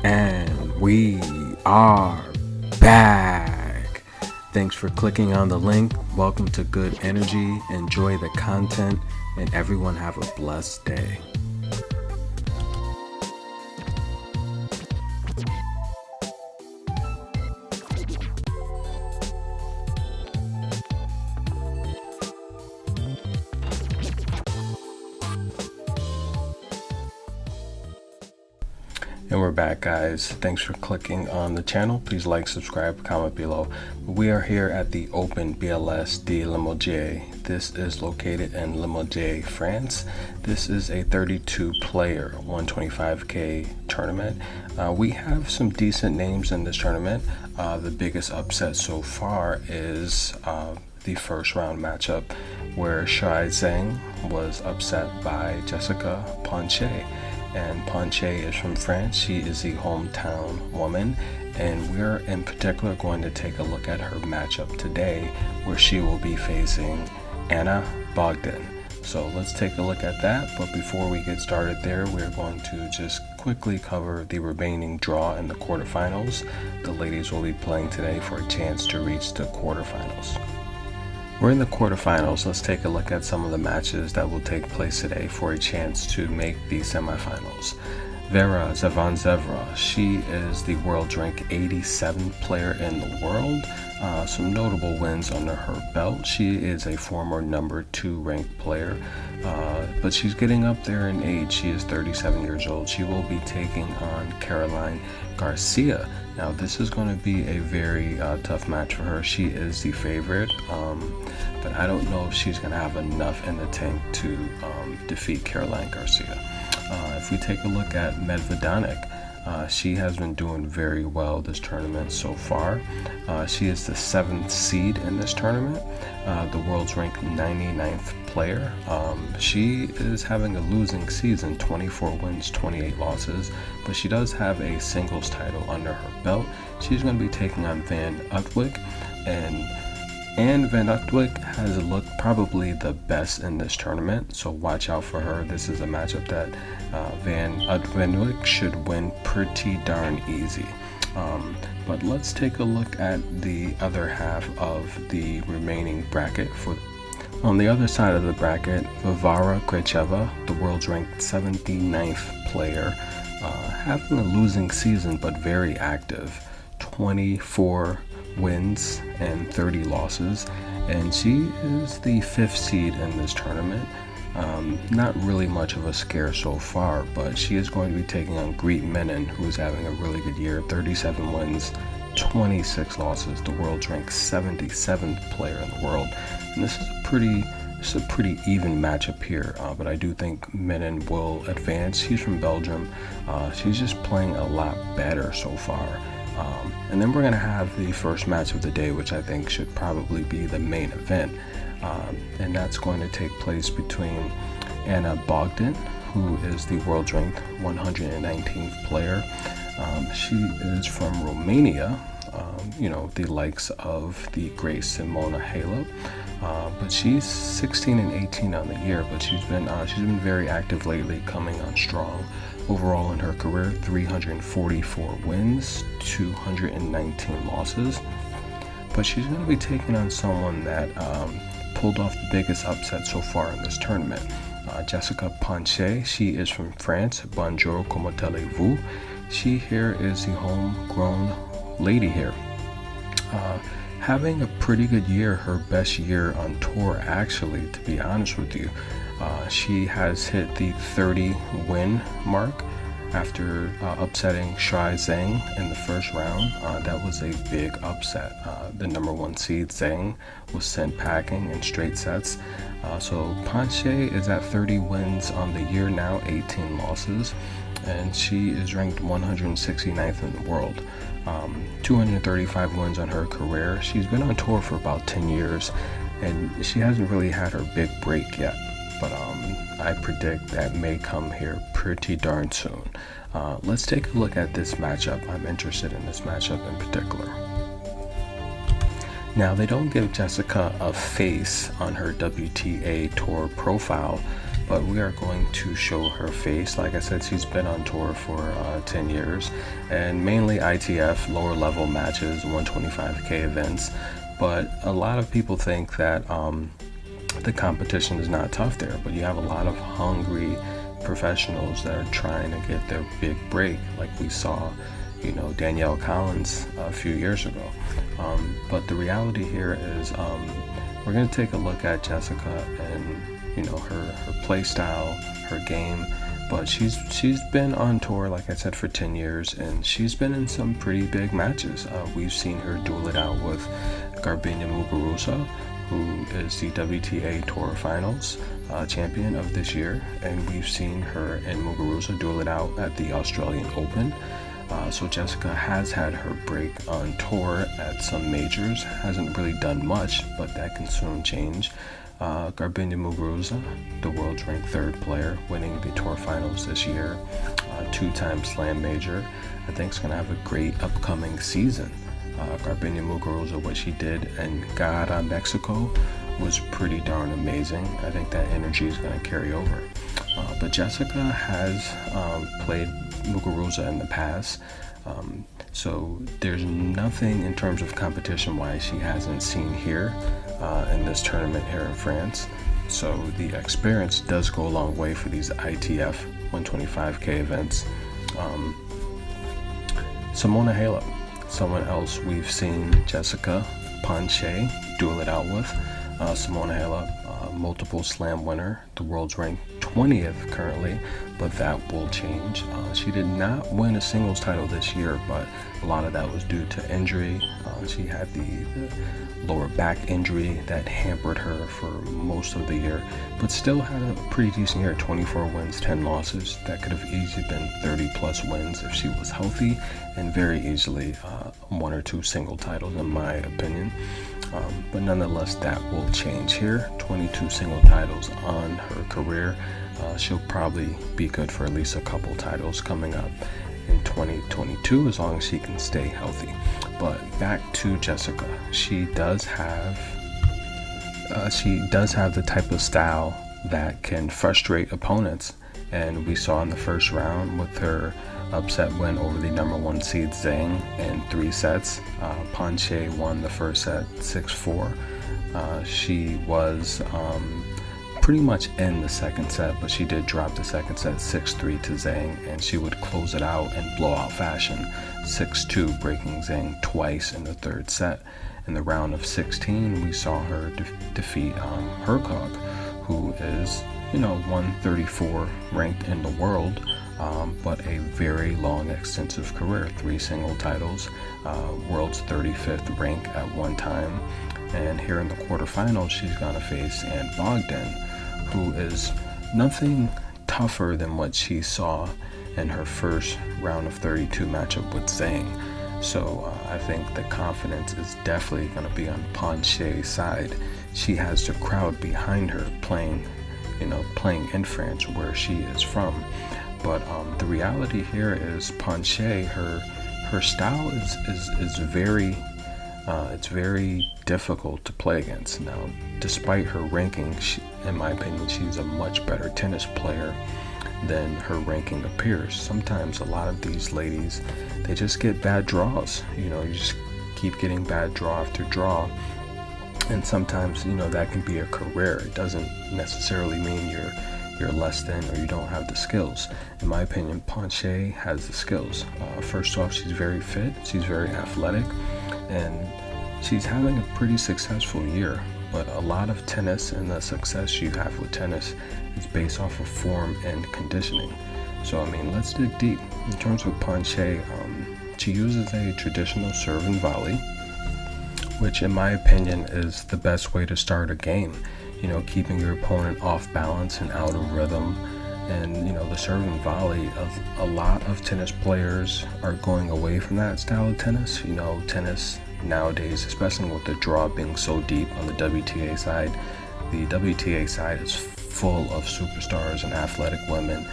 And we are back. Thanks for clicking on the link. Welcome to Good Energy. Enjoy the content, and everyone have a blessed day. And we're back, guys. Thanks for clicking on the channel. Please like, subscribe, comment below. We are here at the Open BLS de Limoges. This is located in Limoges, France. This is a 32-player 125K tournament. We have some decent names in this tournament. The biggest upset so far is the first round matchup where Shuai Zhang was upset by Jessika Ponchet. And Ponchet is from France. She is the hometown woman, and we're in particular going to take a look at her matchup today, where she will be facing Anna Bogdan. So let's take a look at that, but before we get started there, we're going to just quickly cover the remaining draw in the quarterfinals. The ladies will be playing today for a chance to reach the quarterfinals. We're in the quarterfinals. Let's take a look at some of the matches that will take place today for a chance to make the semifinals. Vera Zavanzevra, she is the world rank 87th player in the world. Some notable wins under her belt. She is a former number 2 ranked player, but she's getting up there in age. She is 37 years old. She will be taking on Caroline Garcia. Now this is going to be a very tough match for her. She is the favorite, but I don't know if she's going to have enough in the tank to defeat Caroline Garcia. If we take a look at Medvedanik, she has been doing very well this tournament so far. She is the 7th seed in this tournament, the world's ranked 99th player. She is having a losing season, 24 wins, 28 losses, but she does have a singles title under her belt. She's going to be taking on Van Uytvanck, and Van Uytvanck has looked probably the best in this tournament, so watch out for her. This is a matchup that Van Uytvanck should win pretty darn easy. But let's take a look at the other half of the remaining bracket. On the other side of the bracket, Varvara Gracheva, the world's ranked 79th player, having a losing season but very active, 24 wins and 30 losses, and she is the 5th seed in this tournament. Not really much of a scare so far, but she is going to be taking on Greet Menon, who is having a really good year, 37 wins, 26 losses, the world's ranked 77th player in the world. And this is a pretty even matchup here, but I do think Menon will advance. He's from Belgium. She's just playing a lot better so far. And then we're going to have the first match of the day, which I think should probably be the main event. And that's going to take place between Anna Bogdan, who is the world ranked 119th player. She is from Romania, the likes of the great Simona Halep. But she's 16 and 18 on the year, but she's been very active lately, coming on strong. Overall in her career, 344 wins, 219 losses. But she's going to be taking on someone that pulled off the biggest upset so far in this tournament. Jessika Ponchet, she is from France. Bonjour, comment allez-vous? She here is the homegrown lady here. Having a pretty good year, her best year on tour actually, to be honest with you. She has hit the 30 win mark after upsetting Shuai Zhang in the first round. That was a big upset. The number 1 seed Zhang was sent packing in straight sets. So Ponchet is at 30 wins on the year now, 18 losses, and she is ranked 169th in the world. 235 wins on her career. She's been on tour for about 10 years, and she hasn't really had her big break yet. But I predict that may come here pretty darn soon. Let's take a look at this matchup. I'm interested in this matchup in particular. Now, they don't give Jessika a face on her WTA tour profile, but we are going to show her face. Like I said, she's been on tour for 10 years, and mainly ITF, lower level matches, 125K events. But a lot of people think that the competition is not tough there, but you have a lot of hungry professionals that are trying to get their big break, like we saw, Danielle Collins a few years ago. But the reality here is we're going to take a look at Jessika and her play style, her game. But she's been on tour, like I said, for 10 years, and she's been in some pretty big matches. We've seen her duel it out with Garbiñe Muguruza, who is the WTA Tour Finals champion of this year, and we've seen her and Muguruza duel it out at the Australian Open. So Jessika has had her break on tour at some majors, hasn't really done much, but that can soon change. Garbiñe Muguruza, the world's ranked third player, winning the Tour Finals this year, two-time Slam major. I think it's going to have a great upcoming season. Garbiñe Muguruza, what she did in Guadalajara, Mexico, was pretty darn amazing. I think that energy is going to carry over. But Jessika has played Muguruza in the past, so there's nothing in terms of competition-wise she hasn't seen here in this tournament here in France. So the experience does go a long way for these ITF 125K events. Simona Halep, someone else we've seen Jessika Ponchet duel it out with. Simona Halep, multiple slam winner, the world's ranked 20th currently, but that will change. She did not win a singles title this year, but a lot of that was due to injury. She had the lower back injury that hampered her for most of the year, but still had a pretty decent year, 24 wins, 10 losses. That could have easily been 30 plus wins if she was healthy, and very easily one or two single titles in my opinion. But nonetheless, that will change here. 22 single titles on her career. She'll probably be good for at least a couple titles coming up in 2022 as long as she can stay healthy. But back to Jessika. She does have the type of style that can frustrate opponents, and we saw in the first round with her upset win over the number one seed Zhang in 3 sets. Ponchet won the first set 6-4. She was pretty much in the second set, but she did drop the second set 6-3 to Zhang, and she would close it out in blowout fashion, 6-2, breaking Zhang twice in the third set. In the round of 16, we saw her defeat Hercog, who is 134 ranked in the world, but a very long, extensive career, 3 single titles, world's 35th rank at one time. And here in the quarterfinals, she's going to face Bogdan, who is nothing tougher than what she saw in her first round of 32 matchup with Zhang. So I think the confidence is definitely going to be on Ponchet's side. She has the crowd behind her playing in France, where she is from. But the reality here is Ponchet, her style is very it's very difficult to play against. Now, despite her ranking, in my opinion, she's a much better tennis player than her ranking appears. Sometimes a lot of these ladies, they just get bad draws. You just keep getting bad draw after draw. And sometimes, that can be a career. It doesn't necessarily mean you're less than or you don't have the skills. In my opinion, Ponchet has the skills. First off, she's very fit, she's very athletic, and she's having a pretty successful year. But a lot of tennis and the success you have with tennis is based off of form and conditioning. So, let's dig deep. In terms of Ponchet, she uses a traditional serve and volley, which in my opinion is the best way to start a game. Keeping your opponent off balance and out of rhythm. And, the serve and volley, a lot of tennis players are going away from that style of tennis. Tennis nowadays, especially with the draw being so deep on the WTA side, the WTA side is full of superstars and athletic women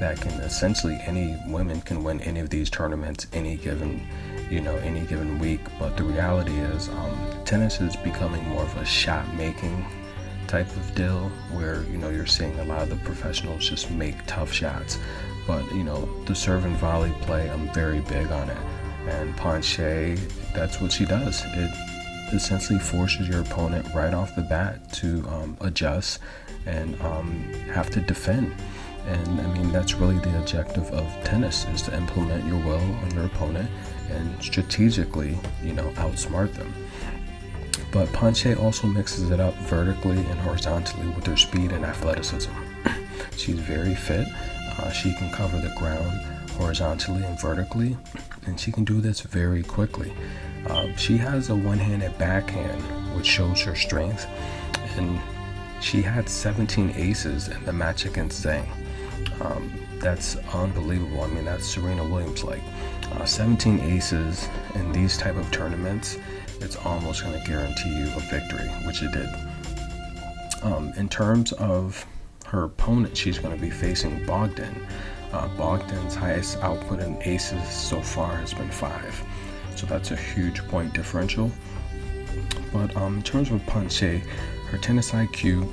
that can essentially, any women can win any of these tournaments any given week. But the reality is tennis is becoming more of a shot making type of deal where, you're seeing a lot of the professionals just make tough shots. But, the serve and volley play, I'm very big on it. And Ponchet, that's what she does. It essentially forces your opponent right off the bat to adjust and have to defend. And I mean, that's really the objective of tennis, is to implement your will on your opponent and strategically, outsmart them. But Ponchet also mixes it up vertically and horizontally with her speed and athleticism. She's very fit. She can cover the ground horizontally and vertically, and she can do this very quickly. She has a one-handed backhand, which shows her strength, and she had 17 aces in the match against Zhang. That's unbelievable. I mean, that's Serena Williams like. 17 aces in these type of tournaments, it's almost going to guarantee you a victory, which it did. In terms of her opponent, she's going to be facing Bogdan. Bogdan's highest output in aces so far has been 5. So that's a huge point differential. But in terms of Ponchet, her tennis IQ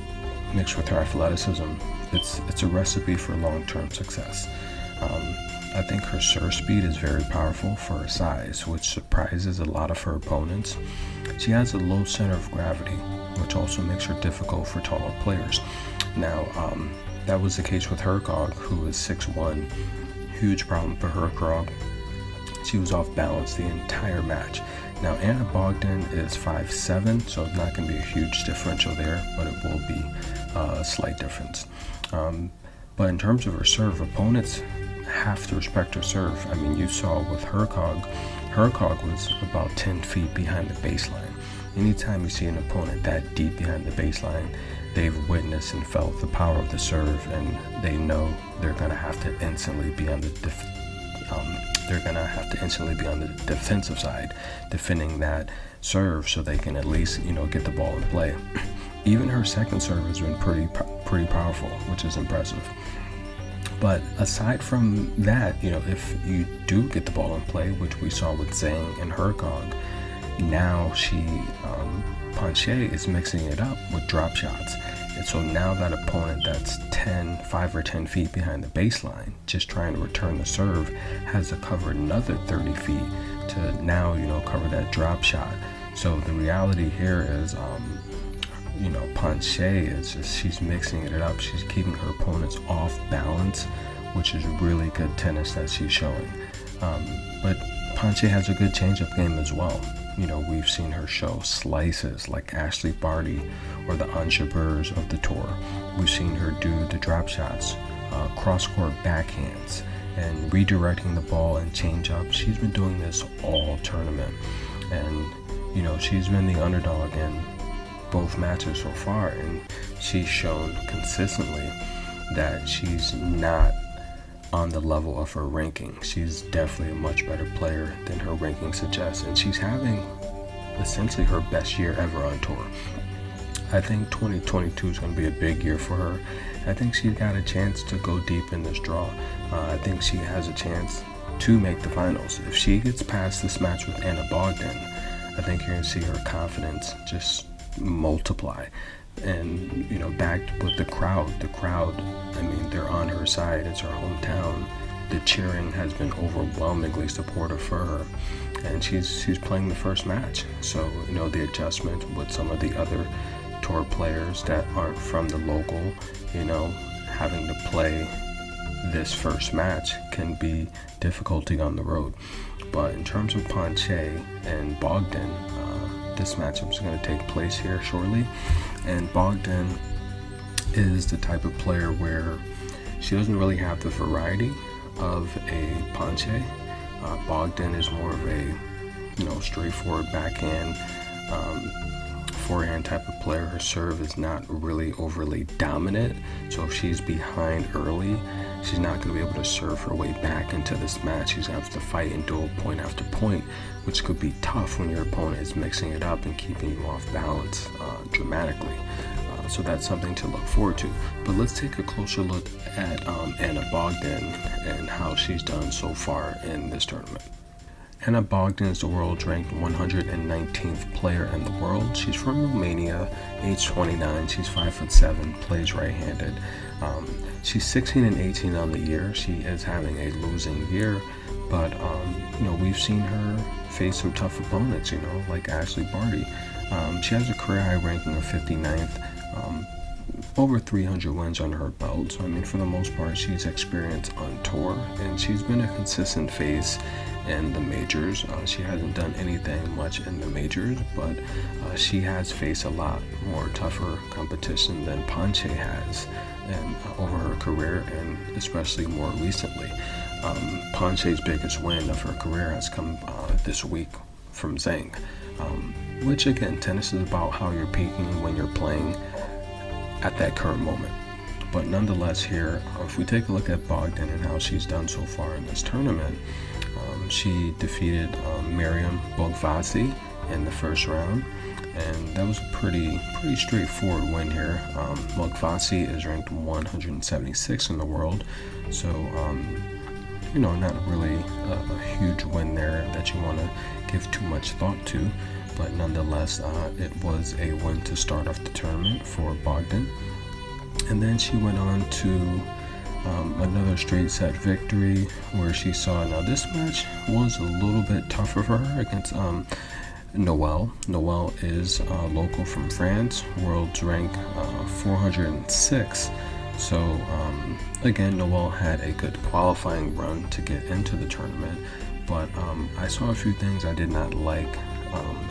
mixed with her athleticism, it's a recipe for long-term success. I think her serve speed is very powerful for her size, which surprises a lot of her opponents. She has a low center of gravity, which also makes her difficult for taller players. Now, that was the case with Hercog, who is 6'1". Huge problem for Hercog. She was off balance the entire match. Now, Anna Bogdan is 5'7", so it's not going to be a huge differential there, but it will be a slight difference. But in terms of her serve, opponents have to respect her serve. I mean, you saw with Hercog was about 10 feet behind the baseline. Anytime you see an opponent that deep behind the baseline, they've witnessed and felt the power of the serve, and they know they're going to have to instantly be on the defensive side, defending that serve so they can at least get the ball in play. Even her second serve has been pretty powerful, which is impressive. But aside from that, if you do get the ball in play, which we saw with Zhang and Hercog, now Ponchet is mixing it up with drop shots. And so now that opponent that's 5 or 10 feet behind the baseline, just trying to return the serve, has to cover another 30 feet to now, cover that drop shot. So the reality here is, Ponchet she's mixing it up. She's keeping her opponents off balance, which is really good tennis that she's showing. But Ponchet has a good change-up game as well. We've seen her show slices like Ashley Barty or the Anshabers of the tour. We've seen her do the drop shots, cross-court backhands, and redirecting the ball and change-up. She's been doing this all tournament. And, she's been the underdog in both matches so far, and she's shown consistently that she's not on the level of her ranking. She's definitely a much better player than her ranking suggests, and she's having essentially her best year ever on tour. I think 2022 is going to be a big year for her. I think she's got a chance to go deep in this draw. I think she has a chance to make the finals. If she gets past this match with Anna Bogdan, I think you're going to see her confidence just multiply. And backed with the crowd, I mean, they're on her side. It's her hometown. The cheering has been overwhelmingly supportive for her, and she's playing the first match. So the adjustment with some of the other tour players that aren't from the local, having to play this first match can be difficulty on the road. But in terms of Ponchet and Bogdan, this matchup is going to take place here shortly, and Bogdan is the type of player where she doesn't really have the variety of a Ponchet. Bogdan is more of a straightforward backhand, forehand type of player. Her serve is not really overly dominant, so if she's behind early, she's not going to be able to serve her way back into this match. She's going to have to fight and duel point after point, which could be tough when your opponent is mixing it up and keeping you off balance dramatically. So that's something to look forward to. But let's take a closer look at Anna Bogdan and how she's done so far in this tournament. Anna Bogdan is the world's ranked 119th player in the world. She's from Romania, age 29. She's 5'7", plays right-handed. She's 16 and 18 on the year. She is having a losing year, but we've seen her face some tough opponents, like Ashley Barty. She has a career high ranking of 59th. Over 300 wins under her belt. So, for the most part, she's experienced on tour, and she's been a consistent face in the majors. She hasn't done anything much in the majors, but she has faced a lot more tougher competition than Ponchet has and over her career, and especially more recently. Ponchet's biggest win of her career has come this week from Zhang, which again, tennis is about how you're peaking when you're playing at that current moment. But nonetheless here, if we take a look at Bogdan and how she's done so far in this tournament, she defeated Miriam Bogvasi in the first round, and that was a pretty straightforward win here. Bogvasi is ranked 176 in the world, so not really a huge win there that you want to give too much thought to. But nonetheless, it was a win to start off the tournament for Bogdan. And then she went on to another straight set victory where she saw, now this match was a little bit tougher for her against Noelle. Noelle is local from France, world's rank 406. So again, Noelle had a good qualifying run to get into the tournament, but I saw a few things I did not like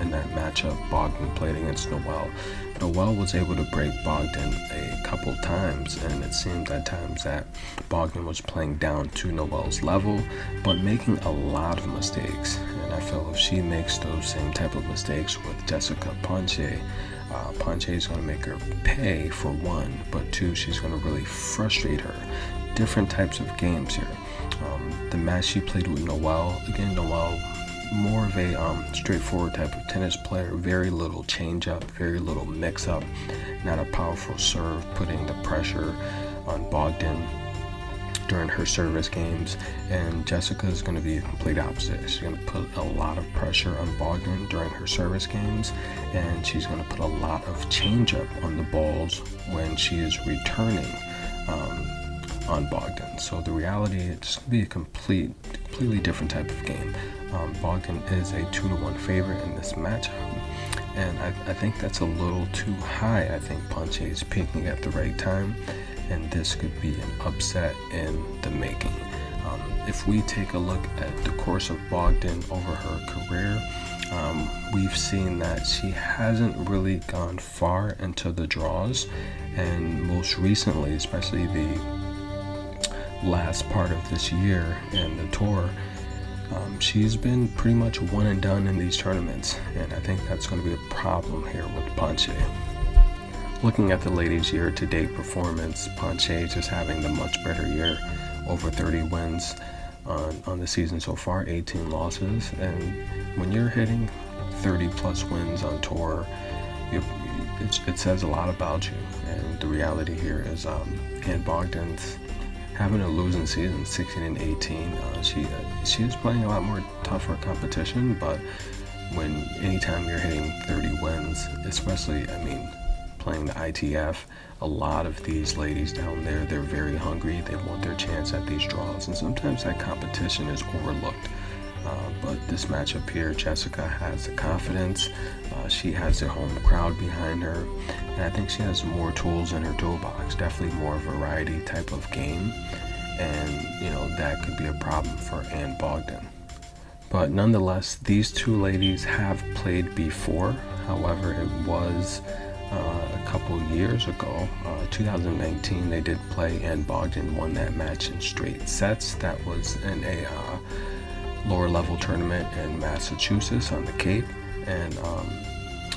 in that matchup Bogdan played against Noelle. Noelle was able to break Bogdan a couple times, and it seemed at times that Bogdan was playing down to Noelle's level, but making a lot of mistakes. And I feel if she makes those same type of mistakes with Jessika Ponchet, Ponchet is going to make her pay for one, but two, she's going to really frustrate her. Different types of games here. The match she played with Noelle, again, Noelle, more of a straightforward type of tennis player, very little change up, very little mix up, not a powerful serve, putting the pressure on Bogdan during her service games. And Jessika is going to be a complete opposite. She's going to put a lot of pressure on Bogdan during her service games, and she's going to put a lot of change up on the balls when she is returning on Bogdan. So the reality, it's going to be a completely different type of game. Bogdan is a 2-1 favorite in this matchup, and I think that's a little too high. I think Ponchet is peaking at the right time, and this could be an upset in the making. If we take a look at the course of Bogdan over her career, we've seen that she hasn't really gone far into the draws, and most recently, especially the last part of this year and the tour, she's been pretty much one and done in these tournaments, and I think that's going to be a problem here with Ponchet. Looking at the ladies' year-to-date performance, Ponchet is just having the much better year, over 30 wins on the season so far, 18 losses, and when you're hitting 30 plus wins on tour, it says a lot about you. And the reality here is Anne Bogdan's having a losing season, 16 and 18. She is playing a lot more tougher competition, but anytime you're hitting 30 wins, especially, playing the ITF, a lot of these ladies down there, they're very hungry. They want their chance at these draws, and sometimes that competition is overlooked. But this matchup here, Jessika has the confidence. She has the home crowd behind her, and I think she has more tools in her toolbox. Definitely more variety type of game, and that could be a problem for Anne Bogdan. But nonetheless, these two ladies have played before. However, it was a couple years ago, 2019, they did play, and Bogdan won that match in straight sets. That was in a lower level tournament in Massachusetts on the Cape, and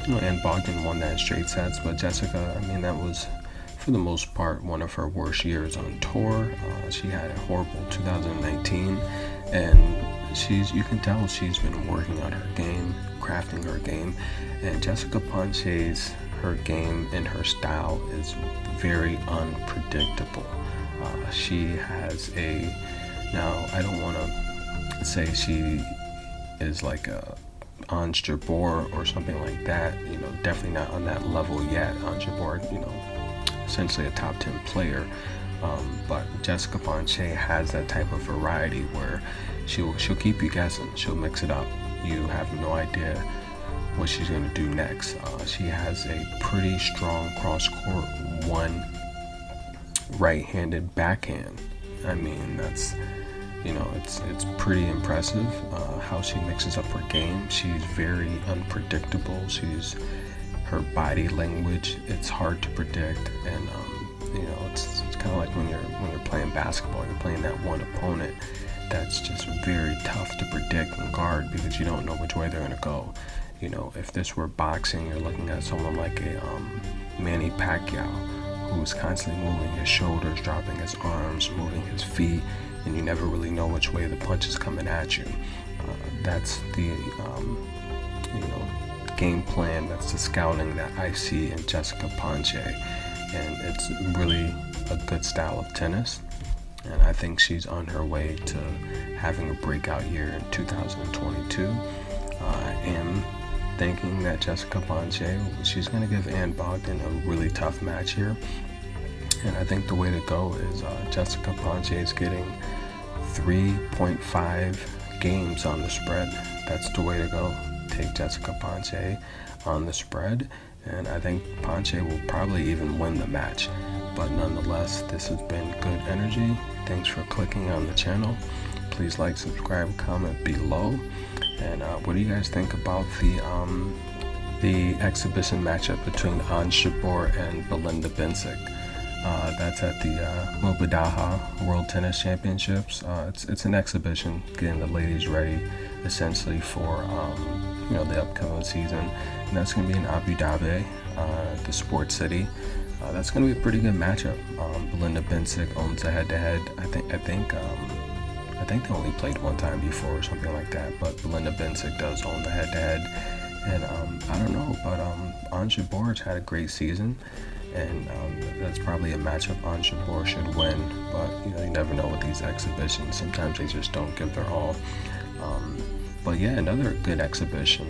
Anne Bogdan won that in straight sets. But Jessika, that was for the most part one of her worst years on tour. She had a horrible 2019, and you can tell she's been working on her game, crafting her game. And Jessika Ponchet's her game and her style is very unpredictable. She has now I don't want to say she is like a Ons Jabeur or something like that. You know, definitely not on that level yet. Ons Jabeur, you know, essentially a top 10 player. But Jessika Ponchet has that type of variety where she'll keep you guessing. She'll mix it up. You have no idea what she's going to do next. She has a pretty strong cross-court one right-handed backhand. I mean, that's, you know, it's pretty impressive how she mixes up her game. She's very unpredictable. Her body language, it's hard to predict, and you know, it's kind of like when you're playing basketball. You're playing that one opponent that's just very tough to predict and guard because you don't know which way they're going to go. You know, if this were boxing, you're looking at someone like a Manny Pacquiao, who's constantly moving his shoulders, dropping his arms, moving his feet, and you never really know which way the punch is coming at you. That's the you know, game plan, that's the scouting that I see in Jessika Ponchet, and it's really a good style of tennis, and I think she's on her way to having a breakout year in 2022. I am thinking that Jessika Ponchet, she's going to give Bogdan a really tough match here, and I think the way to go is Jessika Ponchet is getting 3.5 games on the spread. That's the way to go. Take Jessika Ponchet on the spread, and I think Ponchet will probably even win the match. But nonetheless, this has been good energy. Thanks for clicking on the channel. Please like, subscribe, comment below. And what do you guys think about the exhibition matchup between Ons Jabeur and Belinda Bencic? That's at the Mubadaha World Tennis Championships. It's an exhibition, getting the ladies ready, essentially for you know, the upcoming season, and that's going to be in Abu Dhabi, the sports city. That's going to be a pretty good matchup. Belinda Bencic owns a head-to-head. I think they only played one time before or something like that, but Belinda Bencic does own the head-to-head, and I don't know, but Ons Jabeur's had a great season, and that's probably a matchup Ons Jabeur should win, but you know, you never know with these exhibitions. Sometimes they just don't give their all. But yeah, another good exhibition,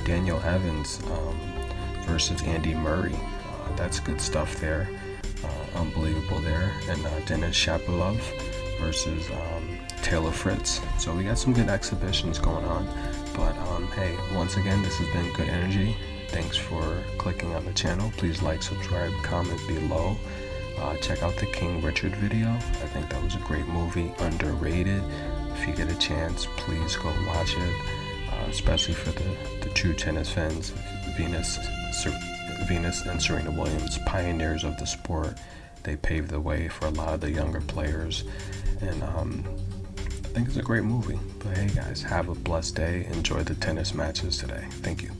Daniel Evans versus Andy Murray. That's good stuff there. Unbelievable there. And Denis Shapovalov versus Taylor Fritz. So we got some good exhibitions going on. But hey, once again, this has been good energy. Thanks for clicking on the channel. Please like, subscribe, comment below. Check out the King Richard video. I think that was a great movie, underrated. If you get a chance, please go watch it, especially for the true tennis fans. Venus and Serena Williams, pioneers of the sport. They paved the way for a lot of the younger players, and I think it's a great movie. But hey guys, have a blessed day. Enjoy the tennis matches today. Thank you.